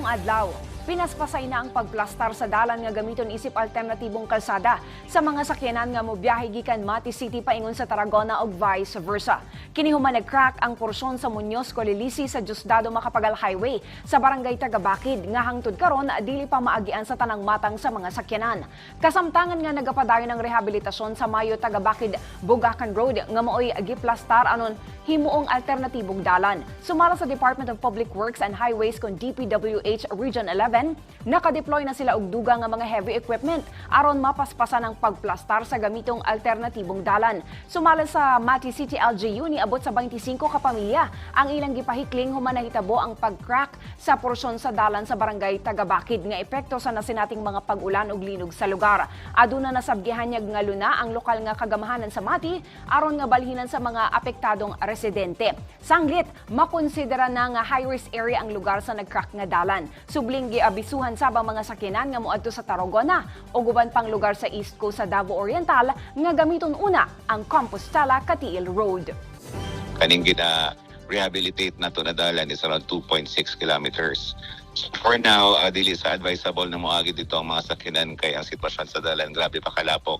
Karong adlaw, pinaspasay na ang pagplastar sa dalan nga gamiton isip alternatibong kalsada sa mga sakyanan nga mobiyahe gikan Mati City paingon sa Tarragona ug vice versa. Kini human nag-crack ang porsyon sa Muñoz Colilisi sa Diosdado Macapagal Highway sa barangay Tagabakid nga hangtod karon dili pa maagian sa tanang matang sa mga sakyanan. Kasamtangan nga nagapadayon ng rehabilitasyon sa Mayo Tagabakid Bugakan Road nga maoy giplastar anon himuong alternatibong dalan. Sumala sa Department of Public Works and Highways kon DPWH Region 11, nakadeploy na sila og duga nga mga heavy equipment aron mapaspasan ang pagplastar sa gamitong alternatibong dalan. Sumala sa Mati City LGU niabot sa 25 ka pamilya ang ilang gipahikling human nahitabo ang pag-crack sa porsyon sa dalan sa barangay Tagabakid nga epekto sa nasinating mga pag-ulan ug linog sa lugar. Aduna nasabgihanyag nga luna ang lokal nga kagamahanan sa Mati aron nga balhinan sa mga apektadong residente. Sanglit, makonsidera na nga high-risk area ang lugar sa nag-crack nga dalan. Subling giabisuhan sabang mga sakyanan nga moadto sa Tarragona o guban pang lugar sa East Coast sa Davao Oriental nga gamiton una ang Compostela-Katiil Road. Kaning gina-rehabilitate na to na dalan is around 2.6 kilometers. For now, dili sa advisable na moagi dito ang mga sakyanan kay ang sitwasyon sa dalan grabe pa kalapok.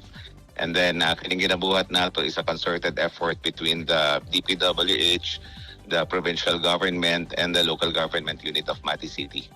And then, kining ginabuhat na to is a concerted effort between the DPWH, the provincial government, and the local government unit of Mati City.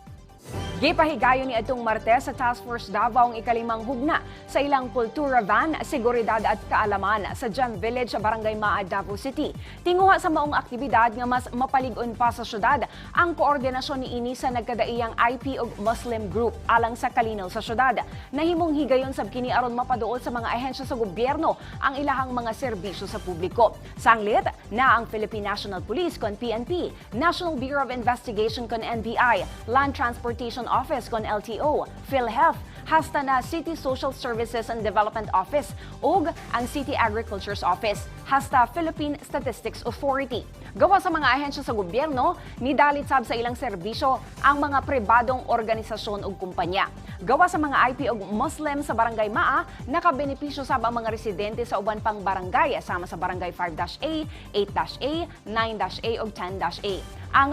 Gipahigayon ni atong Martes sa Task Force Davao ang ikalimang hugna sa ilang kultura van, seguridad at kaalaman sa Gem Village sa Barangay Maa, Davao City. Tinguha sa maong aktibidad nga mas mapalig-on pa sa syudad ang koordinasyon niini sa nagkadaiyang IP ug Muslim group alang sa kalinaw sa syudad. Nahimong higayon sab kini aron mapaduol sa mga ahensya sa gobyerno ang ilahang mga serbisyo sa publiko. Sanglit na ang Philippine National Police kon PNP, National Bureau of Investigation kon NBI, Land Transportation Office kon LTO, PhilHealth, hasta na City Social Services and Development Office ug ang City Agriculture's Office, hasta Philippine Statistics Authority. Gawa sa mga ahensya sa gobyerno, nidalit sab sa ilang serbisyo ang mga pribadong organisasyon ug kumpanya. Gawa sa mga IP ug Muslim sa Barangay Maa, nakabenepisyo sab ang mga residente sa uban pang barangay sama sa Barangay 5-A, 8-A, 9-A ug 10-A. Ang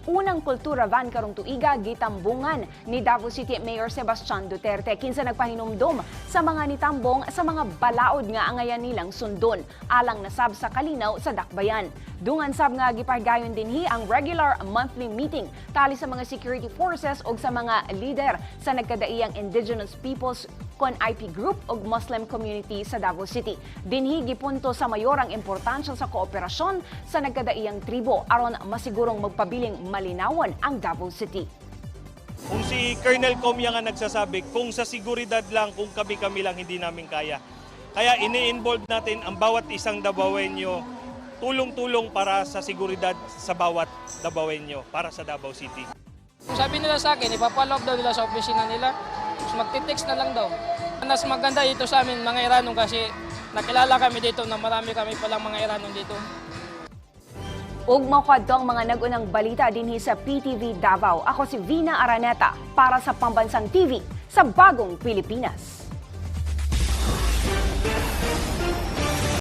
unang kultura van karong tuiga gitambungan ni Davao City Mayor Sebastian Duterte kinsa nagpahinumdom sa mga nitambong sa mga balaod nga angayan nilang sundon alang nasab sa kalinaw sa dakbayan. Dungan sab nga gipahigayon dinhi ang regular monthly meeting tali sa mga security forces ug sa mga leader sa nagkadaiyang indigenous peoples kon IP group ug Muslim community sa Davao City. Dinhi gipunto sa mayor ang importansya sa kooperasyon sa nagkadaiyang tribo aron masigurong magpabiling malinawan ang Davao City. Kung si Colonel Comia nga nagsasabi, kung sa seguridad lang, kung kami-kami lang, hindi namin kaya. Kaya ini-involve natin ang bawat isang Davaoenyo, tulong-tulong para sa seguridad sa bawat Davaoenyo, para sa Davao City. Sabi nila sa akin, ipapaloob daw nila sa opisina nila, magtitext na lang daw. Mas maganda ito sa amin, mga Iranong, kasi nakilala kami dito na marami kami palang mga Iranong dito. Ug maukadto ang mga nagunang balita dinhi sa PTV Davao. Ako si Vina Araneta para sa Pambansang TV sa Bagong Pilipinas.